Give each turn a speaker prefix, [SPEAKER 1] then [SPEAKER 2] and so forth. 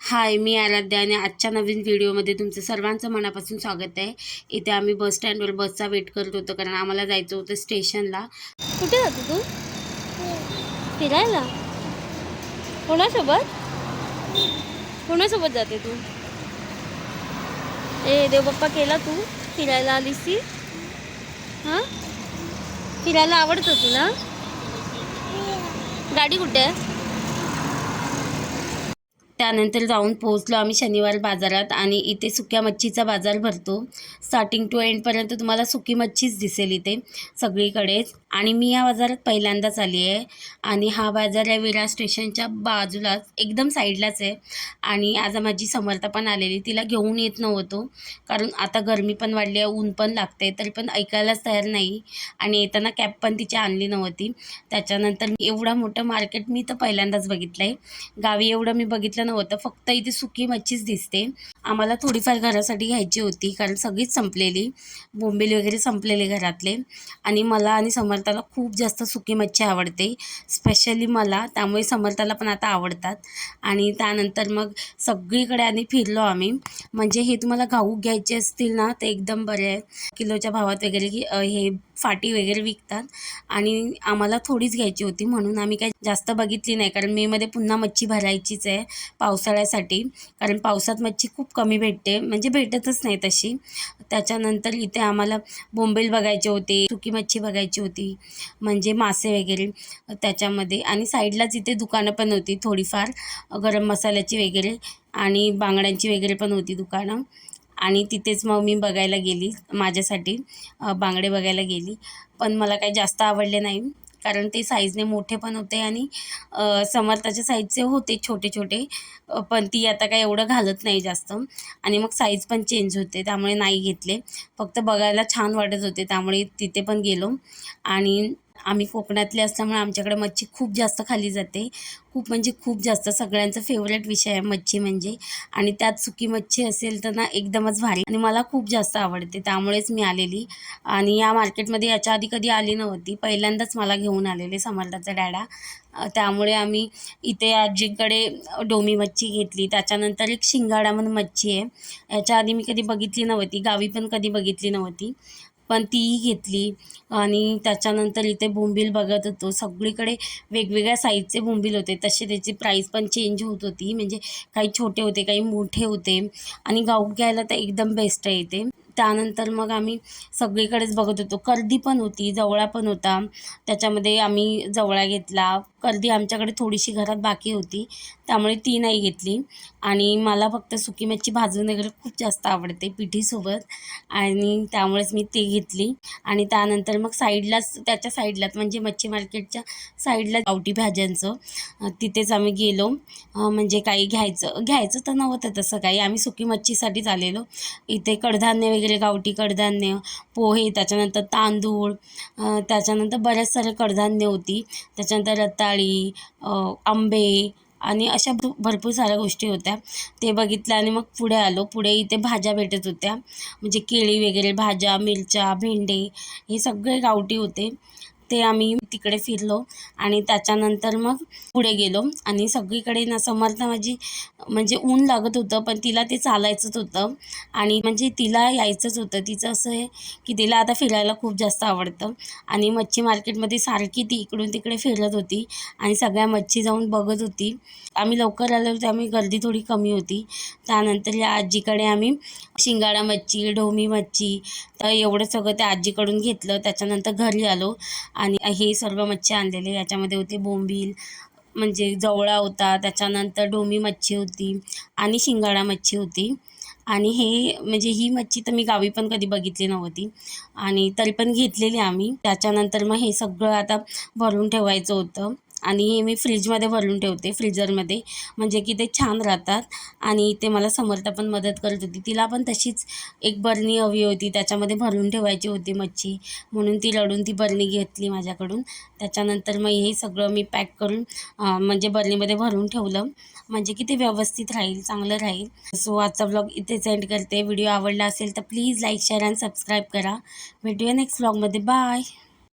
[SPEAKER 1] हाय, मी आराध्या आणि आजच्या नवीन व्हिडिओमध्ये तुमचं सर्वांचं मनापासून स्वागत आहे. इथे आम्ही बस स्टँडवर बसचा वेट करत होतो कारण आम्हाला जायचं होतं स्टेशनला.
[SPEAKER 2] कुठे जातो तू फिरायला? कोणासोबत कोणासोबत जाते तू? देवबाप्पा केला तू फिरायला आलीस ती? हां, फिरायला आवडतं तुला? गाडी कुठे आहे?
[SPEAKER 1] त्यानंतर जाऊन पोहोचलो आम्ही शनिवार बाजारात आणि इथे सुक्या मच्छीचा बाजार भरतो. स्टार्टिंग टू एंडपर्यंत तुम्हाला सुकी मच्छीच दिसेल इथे सगळीकडेच. आणि मी या बाजारात पहिल्यांदाच आली आहे आणि हा बाजार या विरार स्टेशनच्या बाजूलाच एकदम साईडलाच आहे. आणि आज माझी समर्था पण आलेली, तिला घेऊन येत नव्हतो कारण आता गरमी पण वाढली आहे, ऊन पण लागते, तरी पण ऐकायलाच तयार नाही. आणि येताना कॅब पण तिची आणली नव्हती. त्याच्यानंतर एवढा मोठं मार्केट मी तर पहिल्यांदाच बघितलं आहे. गावी एवढं मी बघितलं नव्हतं, फक्त इथे सुकी मच्छीच दिसते. आम्हाला थोडीफार घरासाठी घ्यायची होती कारण सगळीच संपलेली, बोंबील वगैरे संपलेले घरातले. आणि मला आणि समर्थाला खूप जास्त सुकी मच्छी आवडते, स्पेशली मला, त्यामुळे समर्थाला पण आता आवडतात. आणि त्यानंतर मग सगळीकडे आणि फिरलो आम्ही. म्हणजे हे तुम्हाला घाऊक घ्यायचे असतील ना तर एकदम बरे आहे, किलोच्या भावात वगैरे हे फाटी वगैरे विकतात. आणि आम्हाला थोडीच घ्यायची होती म्हणून आम्ही काही जास्त बघितली नाही कारण मेमध्ये पुन्हा मच्छी भरायचीच आहे पावसाळ्यासाठी, कारण पावसात मच्छी खूप कमी भेटते, म्हणजे भेटतच नाही तशी. त्याच्यानंतर इथे आम्हाला बोंबील बघायचे होते, सुकी मच्छी बघायची होती, म्हणजे मासे वगैरे त्याच्यामध्ये. आणि साईडलाच इथे दुकानं पण होती थोडीफार, गरम मसाल्याची वगैरे आणि बांगड्यांची वगैरे पण होती दुकानं. आणि तिथेच मग मी बघायला गेली माझ्यासाठी, बांगडे बघायला गेली. पण मला काही जास्त आवडले नाही कारण ते साईजने मोठे पण होते आणि समर्थाच्या साईजचे होते छोटे छोटे, पण ती आता काय एवढं घालत नाही जास्त. आणि मग साईज पण चेंज होते त्यामुळे नाही घेतले, फक्त बघायला छान वाटत होते त्यामुळे तिथे पण गेलो. आणि आम्ही कोकणातले असल्यामुळे आमच्याकडे मच्छी खूप जास्त खाल्ली जाते, खूप म्हणजे खूप जास्त. सगळ्यांचा फेवरेट विषय आहे मच्छी म्हणजे. आणि त्यात सुकी मच्छी असेल तर ना एकदमच भारी, आणि मला खूप जास्त आवडते त्यामुळेच मी आलेली. आणि या मार्केटमध्ये याच्या आधी कधी आली नव्हती, पहिल्यांदाच मला घेऊन आलेले समर्थाचा डॅडा. त्यामुळे आम्ही इथे आजीकडे डोमी मच्छी घेतली. त्याच्यानंतर एक शिंगाडा म्हणून मच्छी आहे, याच्या आधी मी कधी बघितली नव्हती, गावी पण कधी बघितली नव्हती, पण तीही घेतली. आणि त्याच्यानंतर इथे बोंबील बघत होतो, सगळीकडे वेगवेगळ्या साईजचे बोंबील होते, तसे त्याची प्राईस पण चेंज होत होती, म्हणजे काही छोटे होते काही मोठे होते. आणि गाऊक घ्यायला तर एकदम बेस्ट आहे इथे. त्यानंतर मग आम्ही सगळीकडेच बघत होतो, कर्दी पण होती, जवळा पण होता, त्याच्यामध्ये आम्ही जवळा घेतला. कर्दी आमच्याकडे थोडीशी घरात बाकी होती त्यामुळे ती नाही घेतली. आणि मला फक्त सुकी मच्छी भाजून वगैरे खूप जास्त आवडते पिठीसोबत, आणि त्यामुळेच मी ती घेतली. आणि त्यानंतर मग साईडलाच, त्याच्या साईडलाच म्हणजे मच्छी मार्केटच्या साईडला गावठी भाज्यांचं, तिथेच आम्ही गेलो. म्हणजे काही घ्यायचं तर नव्हतं तसं काही, आम्ही सुकी मच्छीसाठीच आलेलो. इथे कडधान्य वगैरे, गावठी कडधान्य, पोहे, त्याच्यानंतर तांदूळ, त्याच्यानंतर बऱ्याच सारे कडधान्य होती, त्याच्यानंतर रताळी, आंबे आणि अशा भरपूर साऱ्या गोष्टी होत्या. ते बघितलं आणि मग पुढे आलो. पुढे इथे भाज्या भेटत होत्या, म्हणजे केळी वगैरे, भाज्या, मिरच्या, भेंडे, हे सगळे गावठी होते. ते आम्ही तिकडे फिरलो. आणि त्याच्यानंतर मग पुढे गेलो. आणि सगळीकडे ना समर्थ माझी, म्हणजे ऊन लागत होतं पण तिला ते चालायचंच होतं, आणि म्हणजे तिला यायचंच होतं. तिचं असं आहे की तिला आता फिरायला खूप जास्त आवडतं. आणि मच्छी मार्केटमध्ये सारखी ती इकडून तिकडे फिरत होती आणि सगळ्या मच्छी जाऊन बघत होती. आम्ही लवकर आलो त्यामुळे गर्दी थोडी कमी होती. त्यानंतर या आजीकडे आम्ही शिंगाडा मच्छी, ढोमी मच्छी, तर एवढं सगळं त्या आजीकडून घेतलं. त्याच्यानंतर घरी आलो आणि हे सर्व मच्छी आणलेले, याच्यामध्ये होते बोंबील, म्हणजे जवळा होता, त्याच्यानंतर ढोमी मच्छी होती आणि शिंगाडा मच्छी होती. आणि हे म्हणजे ही मच्छी तर मी गावी पण कधी बघितली नव्हती आणि तरी पण घेतलेली आम्ही. त्याच्यानंतर मग हे सगळं आता भरून ठेवायचं होतं आणि हे मी फ्रीजमध्ये भरून ठेवते, फ्रीजरमध्ये, म्हणजे की ते छान राहतात. आणि ते मला समर्थ पण मदत करत होती, तिला पण तशीच एक बरणी हवी होती, त्याच्यामध्ये भरून ठेवायची होती मच्छी, म्हणून ती रडून ती बरणी घेतली माझ्याकडून. त्याच्यानंतर मग हे सगळं मी पॅक करून म्हणजे बरणीमध्ये भरून ठेवलं, म्हणजे की ते व्यवस्थित राहील, चांगलं राहील. सो आजचा व्लॉग इथेच एंड करते. व्हिडिओ आवडला असेल तर प्लीज लाईक, शेअर आणि सबस्क्राईब करा. भेटूया नेक्स्ट व्लॉगमध्ये. बाय.